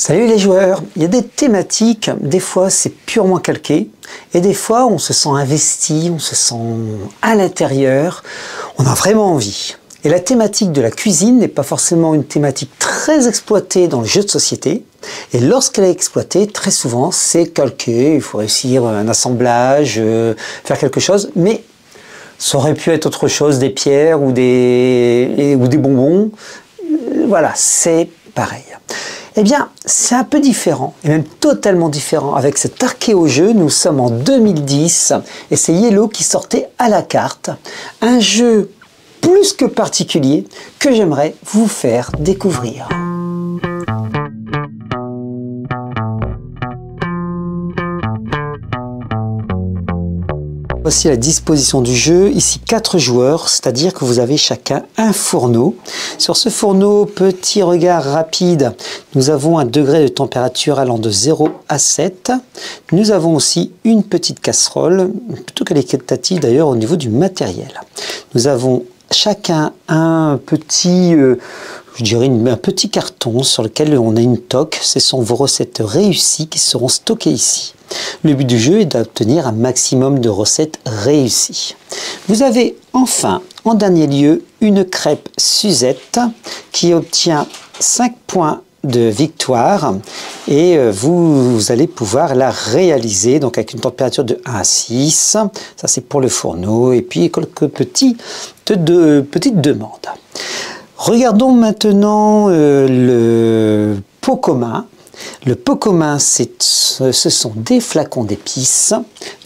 Salut les joueurs, il y a des thématiques, des fois c'est purement calqué, et des fois on se sent investi, on se sent à l'intérieur, on a vraiment envie. Et la thématique de la cuisine n'est pas forcément une thématique très exploitée dans le jeu de société, et lorsqu'elle est exploitée, très souvent c'est calqué, il faut réussir un assemblage, faire quelque chose, mais ça aurait pu être autre chose, des pierres ou des bonbons, voilà, c'est pareil. Eh bien, c'est un peu différent, et même totalement différent. Avec cet archéo-jeu, nous sommes en 2010, et c'est Yellow qui sortait à la carte. Un jeu plus que particulier, que j'aimerais vous faire découvrir. Voici la disposition du jeu, ici 4 joueurs, c'est-à-dire que vous avez chacun un fourneau. Sur ce fourneau, petit regard rapide, nous avons un degré de température allant de 0 à 7. Nous avons aussi une petite casserole, plutôt qualitative d'ailleurs au niveau du matériel. Nous avons chacun un petit... je dirais un petit carton sur lequel on a une toque. Ce sont vos recettes réussies qui seront stockées ici. Le but du jeu est d'obtenir un maximum de recettes réussies. Vous avez enfin, en dernier lieu, une crêpe Suzette qui obtient 5 points de victoire et vous allez pouvoir la réaliser donc avec une température de 1 à 6. Ça c'est pour le fourneau et puis quelques petites demandes. Regardons maintenant le pot commun. Le pot commun, ce sont des flacons d'épices.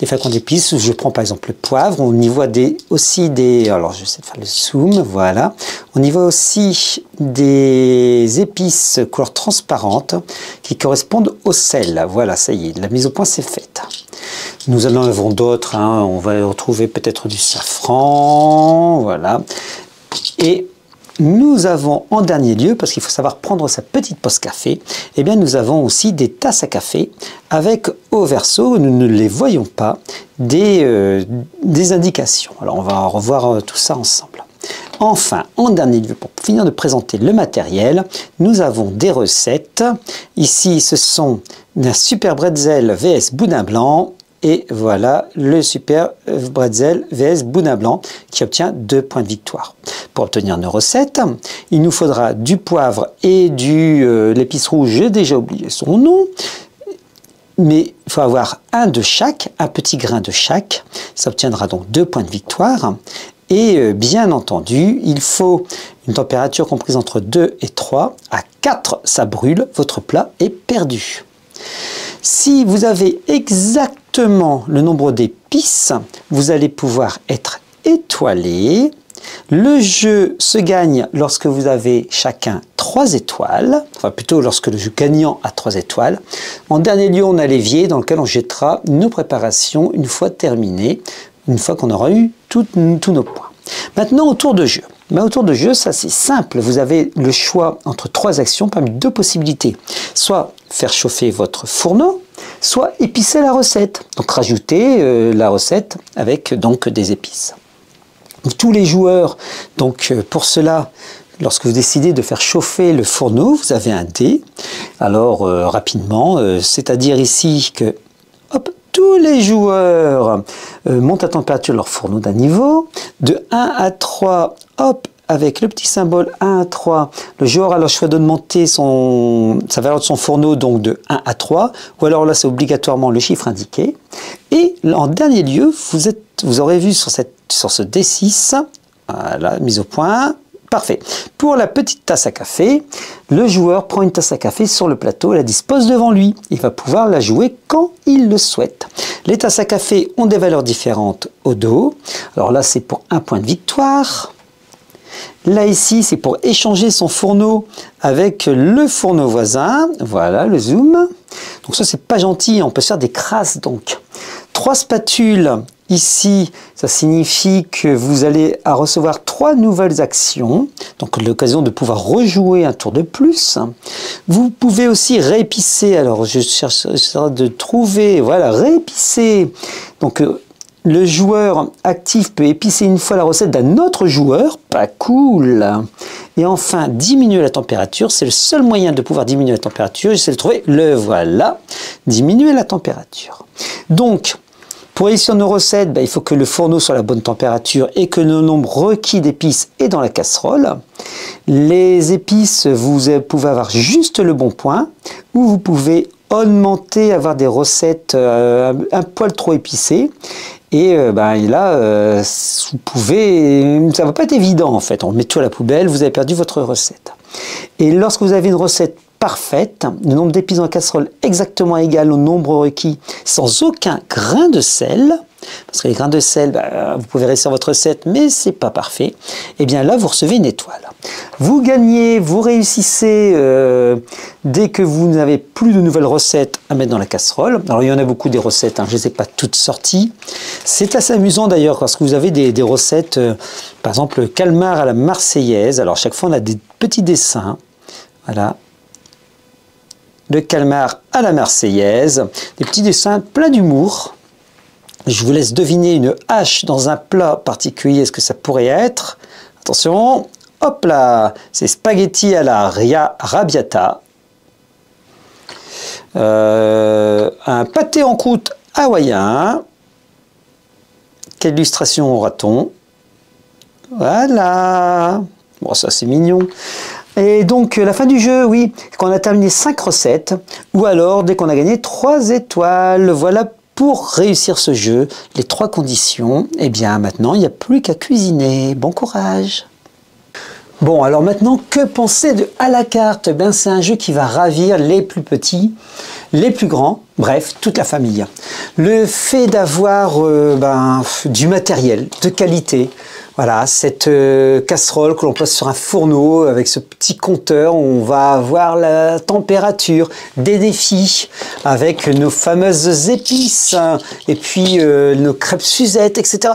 Des flacons d'épices, je prends par exemple le poivre. On y voit aussi des... Alors, je sais faire le zoom, voilà. On y voit aussi des épices couleur transparente qui correspondent au sel. Voilà, ça y est, la mise au point, c'est faite. Nous en avons d'autres. Hein. On va retrouver peut-être du safran, voilà. Et... nous avons en dernier lieu, parce qu'il faut savoir prendre sa petite pause café, eh bien nous avons aussi des tasses à café avec au verso, nous ne les voyons pas, des indications. Alors on va revoir tout ça ensemble. Enfin, en dernier lieu, pour finir de présenter le matériel, nous avons des recettes. Ici, ce sont un super bretzel vs boudin blanc. Et voilà le super bretzel vs boudin blanc qui obtient 2 points de victoire. Pour obtenir nos recettes, il nous faudra du poivre et l'épice rouge, j'ai déjà oublié son nom. Mais il faut avoir un de chaque, un petit grain de chaque. Ça obtiendra donc 2 points de victoire. Et bien entendu, il faut une température comprise entre 2 et 3. À 4, ça brûle, votre plat est perdu. Si vous avez exactement le nombre d'épices, vous allez pouvoir être étoilé. Le jeu se gagne lorsque vous avez chacun 3 étoiles, enfin plutôt lorsque le jeu gagnant a 3 étoiles. En dernier lieu, on a l'évier dans lequel on jettera nos préparations une fois terminées, une fois qu'on aura eu tous nos points. Maintenant, au tour de jeu. Au tour de jeu, ça c'est simple. Vous avez le choix entre 3 actions parmi 2 possibilités. Soit faire chauffer votre fourneau, soit épicer la recette. Donc rajouter la recette avec donc des épices. Tous les joueurs, donc pour cela, lorsque vous décidez de faire chauffer le fourneau, vous avez un dé. Alors rapidement, c'est-à-dire ici que hop, tous les joueurs montent la température de leur fourneau d'un niveau. De 1 à 3, hop, avec le petit symbole 1 à 3, le joueur a le choix d'augmenter sa valeur de son fourneau donc de 1 à 3, ou alors là c'est obligatoirement le chiffre indiqué. Et en dernier lieu, vous aurez vu sur ce D6, voilà, mise au point, parfait. Pour la petite tasse à café, le joueur prend une tasse à café sur le plateau et la dispose devant lui. Il va pouvoir la jouer quand il le souhaite. Les tasses à café ont des valeurs différentes au dos. Alors là c'est pour 1 point de victoire. Là ici, c'est pour échanger son fourneau avec le fourneau voisin. Voilà, le zoom. Donc ça, c'est pas gentil, on peut se faire des crasses donc. 3 spatules, ici, ça signifie que vous allez recevoir 3 nouvelles actions. Donc l'occasion de pouvoir rejouer un tour de plus. Vous pouvez aussi réépicer, alors je cherche de trouver, voilà, réépicer. Donc le joueur actif peut épicer une fois la recette d'un autre joueur, pas cool. Et enfin, diminuer la température, c'est le seul moyen de pouvoir diminuer la température. J'essaie de trouver, le voilà, diminuer la température. Donc, pour réussir nos recettes, il faut que le fourneau soit à la bonne température et que le nombre requis d'épices est dans la casserole. Les épices, vous pouvez avoir juste le bon point, ou vous pouvez augmenter, avoir des recettes un poil trop épicées. Et là, vous pouvez, ça ne va pas être évident en fait. On met tout à la poubelle, vous avez perdu votre recette. Et lorsque vous avez une recette parfaite, le nombre d'épices dans la casserole exactement égal au nombre requis, sans aucun grain de sel, parce que les grains de sel, vous pouvez réussir votre recette, mais c'est pas parfait, et bien là, vous recevez une étoile. Vous gagnez, vous réussissez dès que vous n'avez plus de nouvelles recettes à mettre dans la casserole. Alors, il y en a beaucoup des recettes, je ne les ai pas toutes sorties. C'est assez amusant d'ailleurs, parce que vous avez des recettes, par exemple, le calmar à la marseillaise. Alors, chaque fois, on a des petits dessins. Voilà. Le calmar à la marseillaise. Des petits dessins pleins d'humour. Je vous laisse deviner une hache dans un plat particulier, ce que ça pourrait être. Attention, hop là, c'est spaghetti à la arrabbiata. Un pâté en croûte hawaïen. Quelle illustration aura-t-on? Voilà. Bon, ça c'est mignon. Et donc, la fin du jeu, oui, quand on a terminé 5 recettes, ou alors dès qu'on a gagné 3 étoiles. Voilà pour réussir ce jeu, les 3 conditions. Et bien maintenant, il n'y a plus qu'à cuisiner. Bon courage! Bon, alors maintenant, que penser de à la carte? C'est un jeu qui va ravir les plus petits, les plus grands, bref, toute la famille. Le fait d'avoir du matériel de qualité, voilà, cette casserole que l'on pose sur un fourneau avec ce petit compteur où on va avoir la température, des défis avec nos fameuses épices et puis nos crêpes Suzette, etc.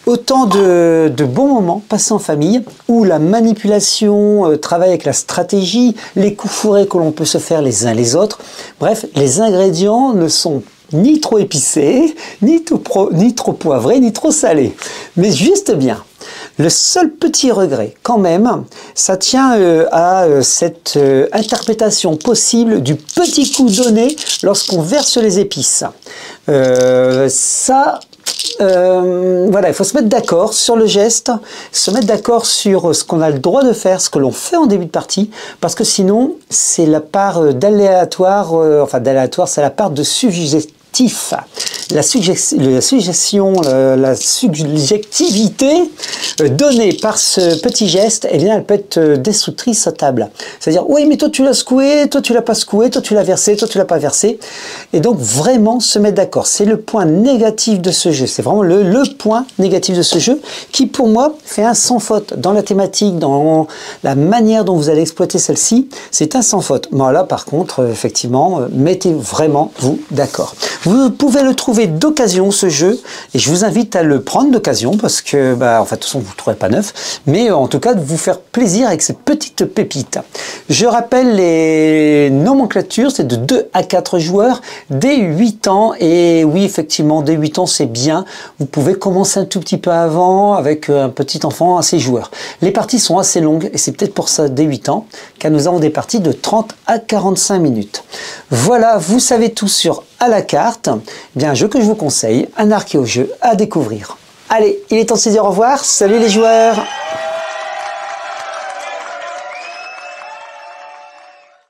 Autant de bons moments passés en famille où la manipulation travaille avec la stratégie, les coups fourrés que l'on peut se faire les uns les autres. Bref, les ingrédients ne sont ni trop épicés, ni trop poivrés, ni trop salés, mais juste bien. Le seul petit regret, quand même, ça tient à cette interprétation possible du petit coup donné lorsqu'on verse les épices. Voilà, il faut se mettre d'accord sur le geste, se mettre d'accord sur ce qu'on a le droit de faire, ce que l'on fait en début de partie, parce que sinon, c'est la part d'aléatoire, c'est la part de subjectif. La suggestion, la subjectivité donnée par ce petit geste, eh bien, elle peut être destructrice à table. C'est-à-dire, oui, mais toi tu l'as secoué, toi tu l'as pas secoué, toi tu l'as versé, toi tu l'as pas versé. Et donc, vraiment se mettre d'accord. C'est le point négatif de ce jeu. C'est vraiment le point négatif de ce jeu qui, pour moi, fait un sans faute. Dans la thématique, dans la manière dont vous allez exploiter celle-ci, c'est un sans faute. Moi, là, par contre, effectivement, mettez vraiment vous d'accord. Vous pouvez le trouver d'occasion, ce jeu, et je vous invite à le prendre d'occasion parce que, de toute façon, vous ne le trouverez pas neuf, mais en tout cas, de vous faire plaisir avec ces petites pépites. Je rappelle les nomenclatures, c'est de 2 à 4 joueurs, dès 8 ans, et oui, effectivement, dès 8 ans, c'est bien. Vous pouvez commencer un tout petit peu avant avec un petit enfant assez joueur. Les parties sont assez longues, et c'est peut-être pour ça, dès 8 ans, car nous avons des parties de 30 à 45 minutes. Voilà, vous savez tout sur à la carte, bien un jeu que je vous conseille, un archéo-jeu à découvrir. Allez, il est temps de se dire au revoir, salut les joueurs!